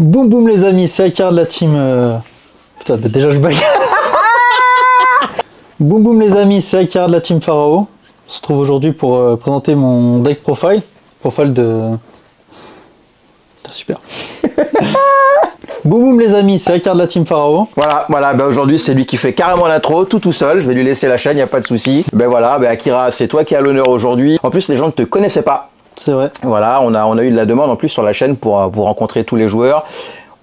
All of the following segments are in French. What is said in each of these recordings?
Boum boum les amis, c'est Akira de la team... Putain, bah déjà je bague. Boum boum les amis, c'est Akira de la team Pharaoh. On se retrouve aujourd'hui pour présenter mon deck profile. Profile de... Super. Boum boum les amis, c'est Akira de la team Pharaoh. Voilà, bah aujourd'hui c'est lui qui fait carrément l'intro, tout seul. Je vais lui laisser la chaîne, y a pas de souci. Ben voilà, bah Akira, c'est toi qui as l'honneur aujourd'hui. En plus, les gens ne te connaissaient pas. C'est vrai. Voilà, on a eu de la demande en plus sur la chaîne pour rencontrer tous les joueurs.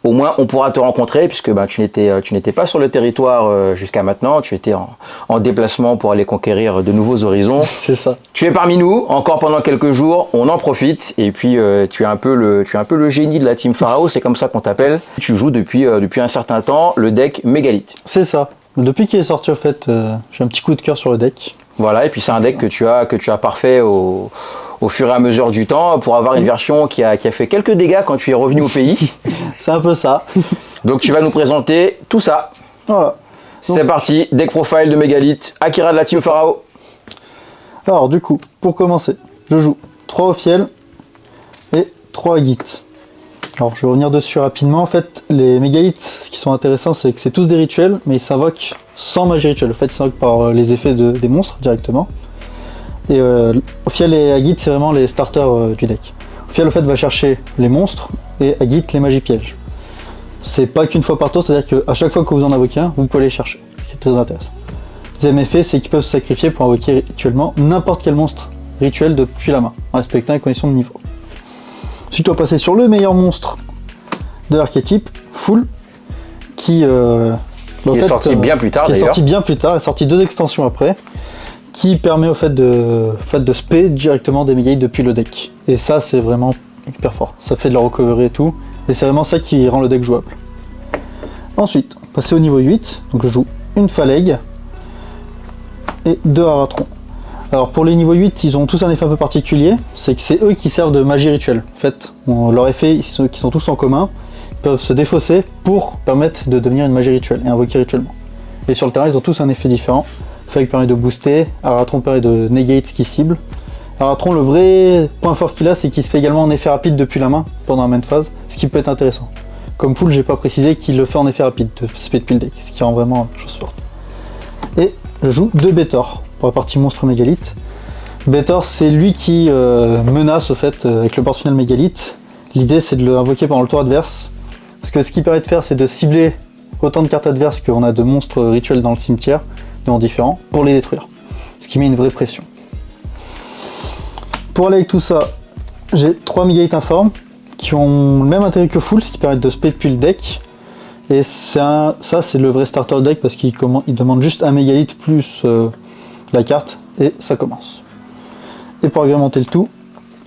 Au moins, on pourra te rencontrer puisque bah, tu n'étais pas sur le territoire jusqu'à maintenant. Tu étais en déplacement pour aller conquérir de nouveaux horizons. C'est ça. Tu es parmi nous encore pendant quelques jours. On en profite. Et puis, tu es un peu le génie de la team Pharaoh. C'est comme ça qu'on t'appelle. Tu joues depuis un certain temps le deck Mégalithe. C'est ça. Depuis qu'il est sorti, en fait, j'ai un petit coup de cœur sur le deck. Voilà. Et puis, c'est un deck que tu as parfait au fur et à mesure du temps pour avoir une version qui a fait quelques dégâts quand tu es revenu au pays. C'est un peu ça. Donc tu vas nous présenter tout ça. Voilà. C'est parti, deck profile de Mégalithe, Akira de la team Pharaoh. Alors du coup, pour commencer, je joue 3 Ophiel et 3 Agit. Alors je vais revenir dessus rapidement. En fait, les Mégalithes, ce qui sont intéressants, c'est que c'est tous des rituels, mais ils s'invoquent sans magie rituelle. En fait, ils s'invoquent par les effets des monstres directement. Et Ophiel et Agit, c'est vraiment les starters du deck. Ophiel, en fait, va chercher les monstres et Agit, les magies pièges. C'est pas qu'une fois par tour, c'est-à-dire qu'à chaque fois que vous en invoquez un, vous pouvez les chercher. C'est très intéressant. Deuxième effet, c'est qu'ils peuvent se sacrifier pour invoquer rituellement n'importe quel monstre rituel depuis la main, en respectant les conditions de niveau. Ensuite, on va passer sur le meilleur monstre de l'archétype, Full, qui est sorti bien plus tard d'ailleurs. Est sorti bien plus tard, est sorti 2 extensions après. Qui permet au fait de spé directement des Mégalithes depuis le deck. Et ça, c'est vraiment hyper fort. Ça fait de la recovery et tout. Et c'est vraiment ça qui rend le deck jouable. Ensuite, passer au niveau 8. Donc je joue une Phaleg et 2 Aratron. Alors pour les niveaux 8, ils ont tous un effet un peu particulier. C'est que c'est eux qui servent de magie rituelle. En fait, leur effet, qui sont tous en commun, ils peuvent se défausser pour permettre de devenir une magie rituelle et invoquer rituellement. Et sur le terrain, ils ont tous un effet différent. Phaleg permet de booster, Aratron permet de negate ce qui cible. Aratron, le vrai point fort qu'il a, c'est qu'il se fait également en effet rapide depuis la main pendant la main phase, ce qui peut être intéressant. Comme Full, j'ai pas précisé qu'il le fait en effet rapide de spé depuis le deck, ce qui rend vraiment la chose forte. Et je joue 2 Betor pour la partie monstre Mégalithe. Betor, c'est lui qui menace au fait avec le board final Mégalithe. L'idée, c'est de le invoquer pendant le tour adverse, parce que ce qu'il permet de faire, c'est de cibler autant de cartes adverses qu'on a de monstres rituels dans le cimetière, différents, pour les détruire, ce qui met une vraie pression. Pour aller avec tout ça, j'ai 3 Mégalithes informes qui ont le même intérêt que Full, ce qui permet de spé depuis le deck. Et ça c'est le vrai starter deck parce qu'il demande juste un Mégalith plus la carte et ça commence. Et pour agrémenter le tout,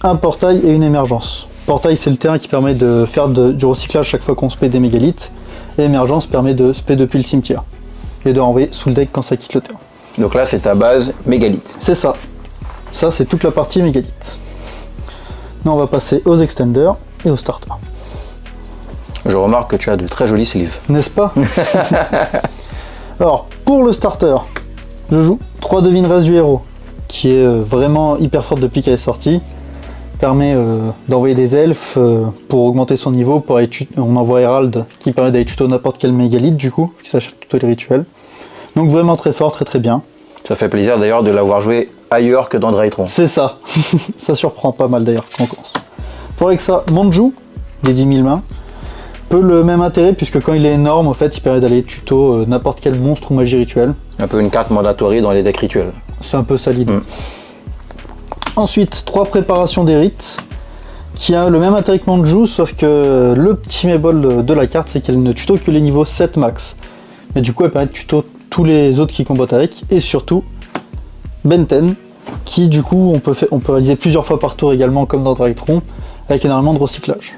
un portail et une émergence. Portail, c'est le terrain qui permet de faire du recyclage chaque fois qu'on spé des Mégalithes, et émergence permet de spé depuis le cimetière et de renvoyer sous le deck quand ça quitte le terrain. Donc là, c'est ta base Mégalithe. C'est ça. Ça, c'est toute la partie Mégalithe. Maintenant, on va passer aux extenders et aux starters. Je remarque que tu as de très jolis sleeves. N'est-ce pas? Alors, pour le starter, je joue 3 Devineresse du héros, qui est vraiment hyper forte depuis qu'elle est sortie. Permet d'envoyer des elfes pour augmenter son niveau. On envoie Herald qui permet d'aller tuto n'importe quel Mégalithe du coup, qui s'achète tuto les rituels. Donc vraiment très fort, très bien. Ça fait plaisir d'ailleurs de l'avoir joué ailleurs que dans Draytron. C'est ça. Ça surprend pas mal d'ailleurs quand on commence. Pour avec ça, Manju, des 10 000 mains, peu le même intérêt puisque quand il est énorme, en fait, il permet d'aller tuto n'importe quel monstre ou magie rituelle. Un peu une carte mandatory dans les decks rituels. C'est un peu ça l'idée. Ensuite, 3 préparations des rites, qui a le même intérêt que Manju, sauf que le petit bémol de la carte, c'est qu'elle ne tuto que les niveaux 7 max. Mais du coup, elle permet de tuto tous les autres qui combattent avec, et surtout Benten, qui du coup, on peut réaliser plusieurs fois par tour également, comme dans Draytron, avec énormément de recyclage.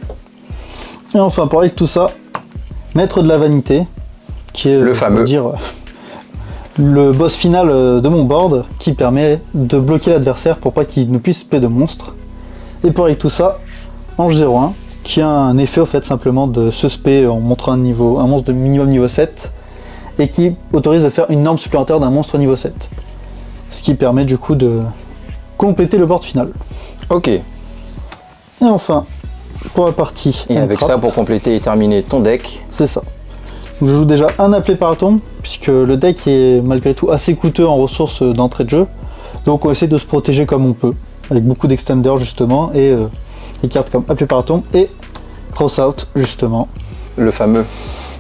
Et enfin, pour avec tout ça, Maître de la Vanité, qui est le fameux. Le boss final de mon board qui permet de bloquer l'adversaire pour pas qu'il ne puisse spé de monstres. Et pour avec tout ça, Ange 01 qui a un effet au fait simplement de se spé en montrant un monstre de minimum niveau 7 et qui autorise de faire une norme supplémentaire d'un monstre niveau 7. Ce qui permet du coup de compléter le board final. Ok. Et enfin, pour la partie. Et avec ça, pour compléter et terminer ton deck. C'est ça. Donc, je joue déjà un appelé par atome, puisque le deck est malgré tout assez coûteux en ressources d'entrée de jeu. Donc on essaie de se protéger comme on peut, avec beaucoup d'extenders justement, et des cartes comme appelé par atome et cross out justement. Le fameux.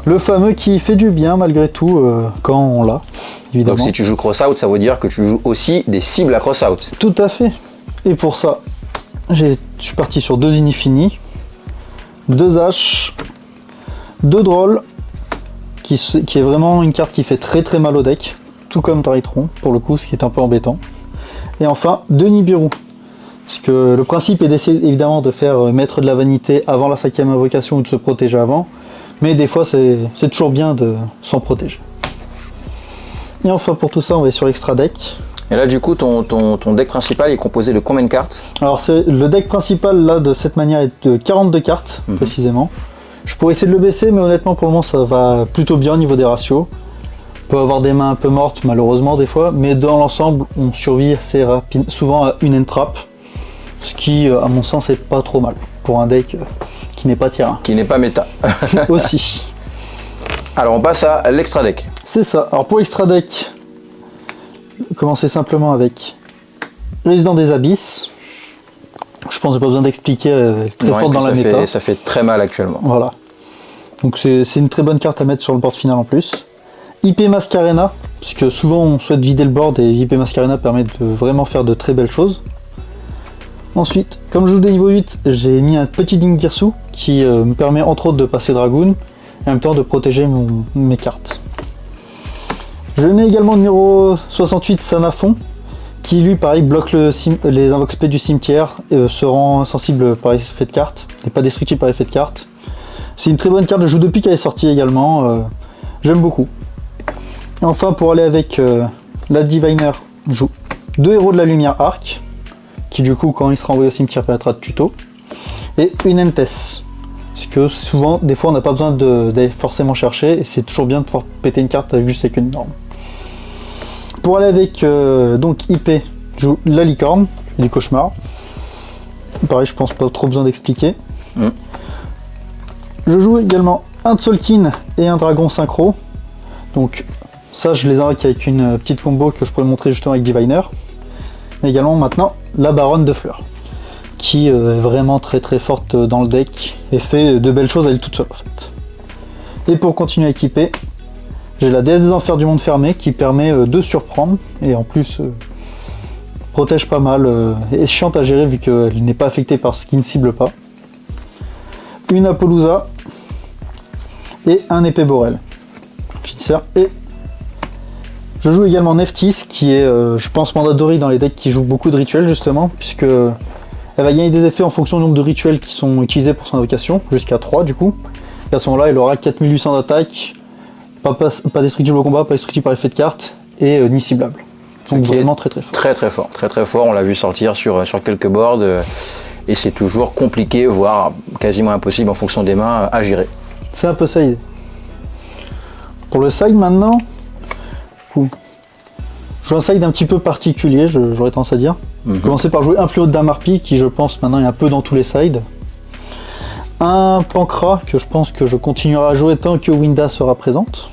Le fameux qui fait du bien malgré tout quand on l'a, évidemment. Donc si tu joues cross out, ça veut dire que tu joues aussi des cibles à cross out. Tout à fait. Et pour ça, je suis parti sur 2 Inifini, 2 H, 2 Drôles, qui est vraiment une carte qui fait très mal au deck, tout comme Taritron pour le coup, ce qui est un peu embêtant. Et enfin 2 Nibiru, parce que le principe est d'essayer évidemment de faire mettre de la vanité avant la 5e invocation ou de se protéger avant, mais des fois c'est toujours bien de s'en protéger. Et enfin pour tout ça, on va sur l'extra deck. Et là du coup ton deck principal est composé de combien de cartes? Alors le deck principal là de cette manière est de 42 cartes précisément. Je pourrais essayer de le baisser, mais honnêtement pour le moment ça va plutôt bien au niveau des ratios. On peut avoir des mains un peu mortes malheureusement des fois, mais dans l'ensemble on survit assez souvent à une entrap, ce qui à mon sens est pas trop mal pour un deck qui n'est pas tier 1. Qui n'est pas méta. Aussi. Alors on passe à l'extra deck. C'est ça. Alors pour l'extra deck, commencer simplement avec Résident des Abysses. Je pense que j'ai pas besoin d'expliquer, très forte dans la méta. Ça fait très mal actuellement. Voilà. Donc c'est une très bonne carte à mettre sur le board final en plus. IP Mascarena, puisque souvent on souhaite vider le board et IP Mascarena permet de vraiment faire de très belles choses. Ensuite, comme je joue des niveau 8, j'ai mis un petit Dingirsu qui me permet entre autres de passer Dragoon et en même temps de protéger mes cartes. Je mets également le numéro 68 Sanafon, qui lui pareil bloque les invoques spé du cimetière et se rend insensible par effet de carte, n'est pas destructible par effet de carte. C'est une très bonne carte, je joue depuis qu'elle est sortie également, j'aime beaucoup. Et enfin pour aller avec la Diviner, je joue 2 héros de la lumière arc, qui du coup quand il sera envoyé au cimetière permettra de tuto, et une Entes, parce que souvent, des fois on n'a pas besoin d'aller forcément chercher, et c'est toujours bien de pouvoir péter une carte juste avec une norme. Pour aller avec donc IP, je joue la licorne, du cauchemar. Pareil, je pense pas trop besoin d'expliquer. Je joue également un Tzolk'in et un dragon synchro. Donc ça, je les invoque avec une petite combo que je pourrais montrer justement avec Diviner. Et également maintenant la Baronne de Fleurs, qui est vraiment très forte dans le deck et fait de belles choses à elle toute seule en fait. Et pour continuer à équiper, j'ai la déesse des enfers du monde fermé qui permet de surprendre et en plus protège pas mal et est chiante à gérer vu qu'elle n'est pas affectée par ce qui ne cible pas. Une Apollousa et un épée Borel. Finisseur. Et je joue également Nephthys qui est je pense mandatory dans les decks qui jouent beaucoup de rituels justement, puisque elle va gagner des effets en fonction du nombre de rituels qui sont utilisés pour son invocation, jusqu'à 3 du coup. Et à ce moment-là, elle aura 4800 d'attaque, pas destructible au combat, pas destructible par effet de carte, et ni ciblable. Donc vraiment très fort. Très fort, on l'a vu sortir sur quelques boards, et c'est toujours compliqué, voire quasiment impossible en fonction des mains à gérer. C'est un peu ça l'idée. Pour le side maintenant, je joue un side un petit peu particulier, j'aurais tendance à dire. Commencer par jouer un plus haut de Damarpi, qui je pense maintenant est un peu dans tous les sides. Un Pancra, que je pense que je continuerai à jouer tant que Winda sera présente.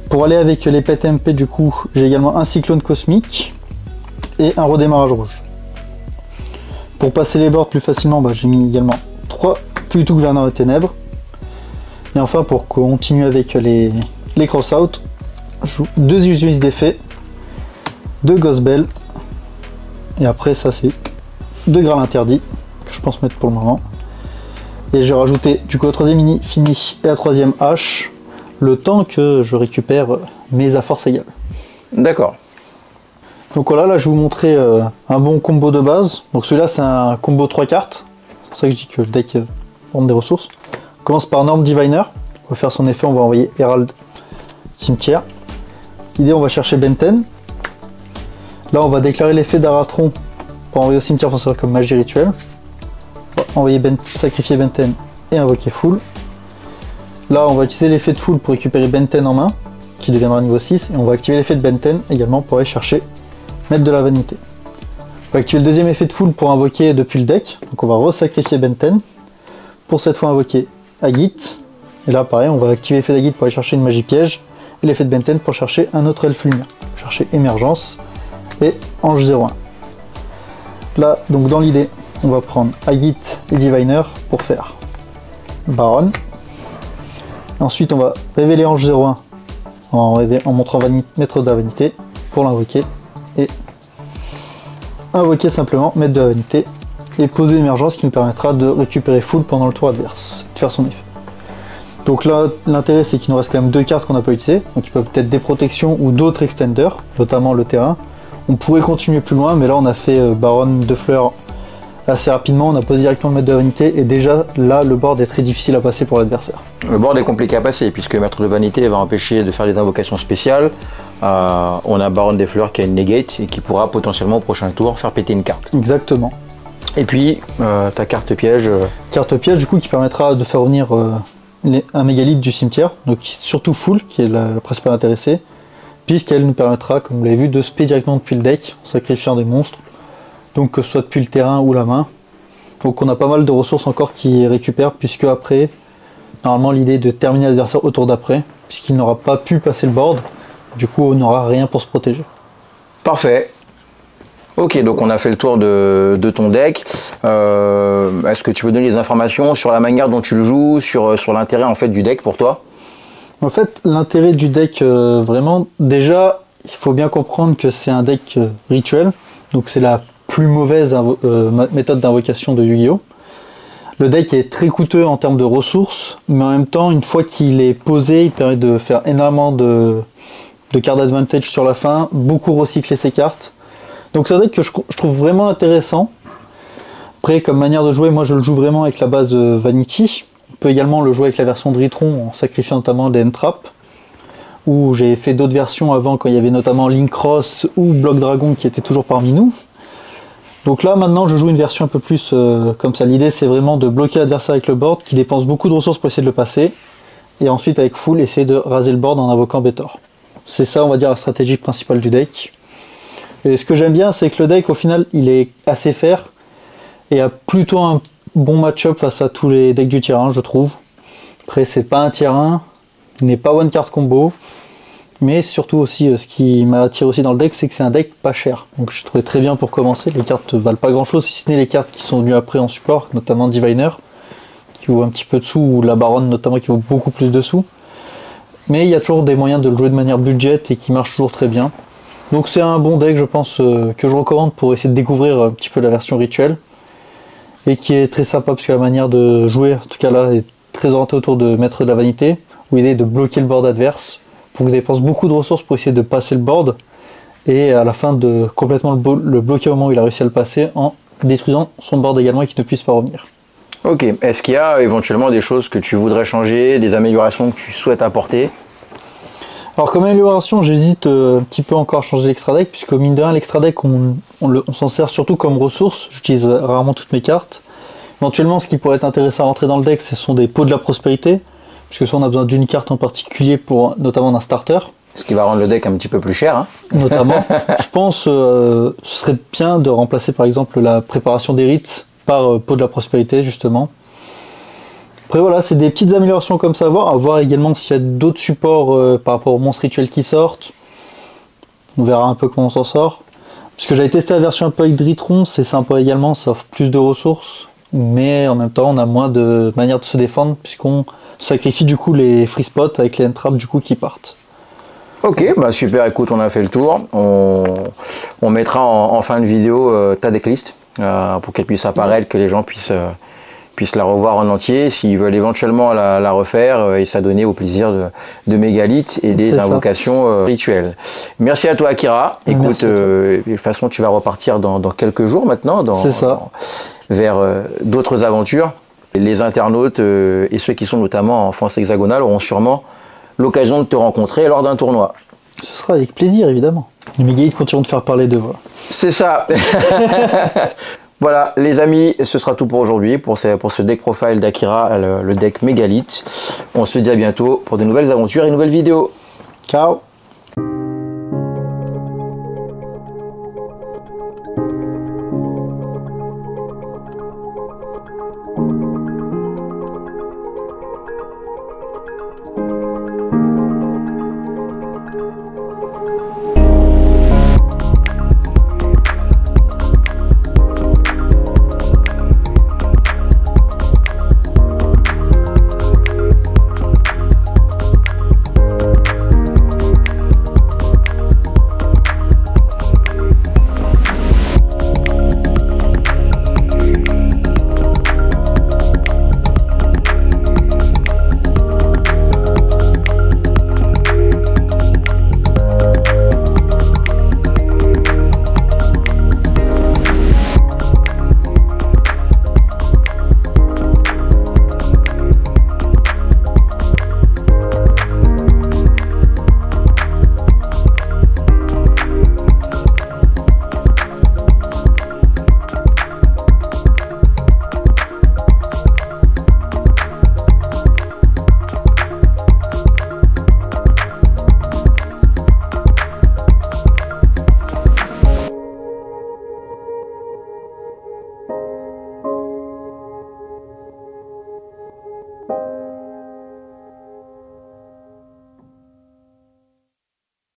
Pour aller avec les pets MP, du coup, j'ai également un Cyclone Cosmique et un Redémarrage Rouge. Pour passer les boards plus facilement, j'ai mis également 3 Pluto Gouverneur des Ténèbres. Et enfin, pour continuer avec les cross-out, je joue 2 Illusionnistes d'effet, 2 Ghost Bell, et après ça c'est 2 Graal interdits, que je pense mettre pour le moment. Et j'ai rajouté du coup la 3ème mini fini et la 3ème hache, le temps que je récupère mes à force égale. D'accord. Donc voilà, là je vais vous montrer un bon combo de base. Donc celui-là c'est un combo 3 cartes, c'est pour ça que je dis que le deck prend des ressources. On commence par Norm Diviner, on va faire son effet, on va envoyer Herald Cimetière. L'idée, on va chercher Benten. Là on va déclarer l'effet d'Aratron pour envoyer au cimetière pour servir comme magie rituelle. On va envoyer sacrifier Benten et invoquer Fool. Là on va utiliser l'effet de Fool pour récupérer Benten en main, qui deviendra niveau 6, et on va activer l'effet de Benten également pour aller chercher mettre de la vanité. On va activer le deuxième effet de foule pour invoquer depuis le deck. Donc on va resacrifier Benten. Pour cette fois invoquer Agit. Et là pareil, on va activer l'effet d'Agit pour aller chercher une magie piège. Et l'effet de Benten pour chercher un autre elfe lumière. Chercher Émergence et Ange 01. Là, donc dans l'idée, on va prendre Agit et Diviner pour faire Baronne. Ensuite, on va révéler Ange 01 en montrant Maître de la Vanité pour l'invoquer. Et invoquer simplement Maître de la Vanité et poser Émergence qui nous permettra de récupérer full pendant le tour adverse, de faire son effet. Donc là, l'intérêt c'est qu'il nous reste quand même 2 cartes qu'on n'a pas utilisées, donc ils peuvent être des protections ou d'autres extenders, notamment le terrain. On pourrait continuer plus loin, mais là on a fait Baronne de Fleurs assez rapidement, on a posé directement le Maître de la Vanité, et déjà là le board est très difficile à passer pour l'adversaire. Le board est compliqué à passer, puisque Maître de Vanité va empêcher de faire des invocations spéciales. On a Baronne des Fleurs qui a une negate et qui pourra potentiellement au prochain tour faire péter une carte. Exactement. Et puis ta carte piège. Carte piège du coup qui permettra de faire revenir un mégalithe du cimetière, donc surtout full qui est la principale intéressée, puisqu'elle nous permettra, comme vous l'avez vu, de spé directement depuis le deck en sacrifiant des monstres, donc que ce soit depuis le terrain ou la main. Donc on a pas mal de ressources encore qui récupèrent, puisque après, normalement l'idée est de terminer l'adversaire au tour d'après, puisqu'il n'aura pas pu passer le board, du coup on n'aura rien pour se protéger. Parfait. Ok, donc on a fait le tour de ton deck. Est-ce que tu veux donner des informations sur la manière dont tu le joues, sur l'intérêt en fait du deck pour toi? En fait, l'intérêt du deck, vraiment, déjà, il faut bien comprendre que c'est un deck rituel, donc c'est la plus mauvaise méthode d'invocation de Yu-Gi-Oh! Le deck est très coûteux en termes de ressources, mais en même temps, une fois qu'il est posé, il permet de faire énormément de cartes d'advantage sur la fin, beaucoup recycler ses cartes. Donc c'est un deck que je trouve vraiment intéressant. Après, comme manière de jouer, moi je le joue vraiment avec la base Vanity. On peut également le jouer avec la version de Ritron en sacrifiant notamment des Entrap. Ou j'ai fait d'autres versions avant quand il y avait notamment Link Cross ou Block Dragon qui étaient toujours parmi nous. Donc là maintenant je joue une version un peu plus comme ça. L'idée c'est vraiment de bloquer l'adversaire avec le board qui dépense beaucoup de ressources pour essayer de le passer. Et ensuite avec full essayer de raser le board en invoquant Betor. C'est ça on va dire la stratégie principale du deck. Et ce que j'aime bien, c'est que le deck, au final, il est assez fair et a plutôt un bon match-up face à tous les decks du tier 1, je trouve. Après, c'est pas un tier 1, il n'est pas one card combo, mais surtout aussi, ce qui m'attire aussi dans le deck, c'est que c'est un deck pas cher. Donc je trouvais très bien pour commencer. Les cartes valent pas grand-chose, si ce n'est les cartes qui sont venues après en support, notamment Diviner, qui vaut un petit peu de sous, ou la Baronne notamment, qui vaut beaucoup plus de sous. Mais il y a toujours des moyens de le jouer de manière budget et qui marche toujours très bien. Donc c'est un bon deck, je pense, que je recommande pour essayer de découvrir un petit peu la version rituelle. Et qui est très sympa, parce que la manière de jouer, en tout cas là, est très orientée autour de Maître de la Vanité, où l'idée est de bloquer le board adverse, pour qu'il dépense beaucoup de ressources pour essayer de passer le board, et à la fin de complètement le bloquer au moment où il a réussi à le passer, en détruisant son board également et qu'il ne puisse pas revenir. Ok, est-ce qu'il y a éventuellement des choses que tu voudrais changer, des améliorations que tu souhaites apporter? Alors comme amélioration, j'hésite un petit peu encore à changer l'extra deck, puisque mine de rien, l'extra deck, on s'en sert surtout comme ressource. J'utilise rarement toutes mes cartes. Éventuellement, ce qui pourrait être intéressant à rentrer dans le deck, ce sont des pots de la prospérité, puisque soit on a besoin d'une carte en particulier, pour notamment d'un starter. Ce qui va rendre le deck un petit peu plus cher. Hein. Notamment. Je pense ce serait bien de remplacer par exemple la préparation des rites par pot de la prospérité, justement. Après voilà, c'est des petites améliorations comme ça à voir également s'il y a d'autres supports par rapport aux monstres rituels qui sortent. On verra un peu comment on s'en sort. Puisque j'avais testé la version un peu avec Dritron, c'est sympa également, ça offre plus de ressources. Mais en même temps, on a moins de manières de se défendre, puisqu'on sacrifie du coup les free spots avec les entraps du coup qui partent. Ok, bah super, écoute, on a fait le tour. On mettra en fin de vidéo ta decklist pour qu'elle puisse apparaître, que les gens puissent la revoir en entier, s'ils veulent éventuellement la refaire et s'adonner au plaisir de mégalithes et des invocations rituelles. Merci à toi Akira. Écoute, de toute façon tu vas repartir dans quelques jours maintenant vers d'autres aventures. Les internautes et ceux qui sont notamment en France hexagonale auront sûrement l'occasion de te rencontrer lors d'un tournoi. Ce sera avec plaisir évidemment. Les mégalithes continueront de faire parler d'eux. C'est ça. Voilà les amis, ce sera tout pour aujourd'hui, pour ce deck profile d'Akira, le deck Mégalithe. On se dit à bientôt pour de nouvelles aventures et de nouvelles vidéos. Ciao.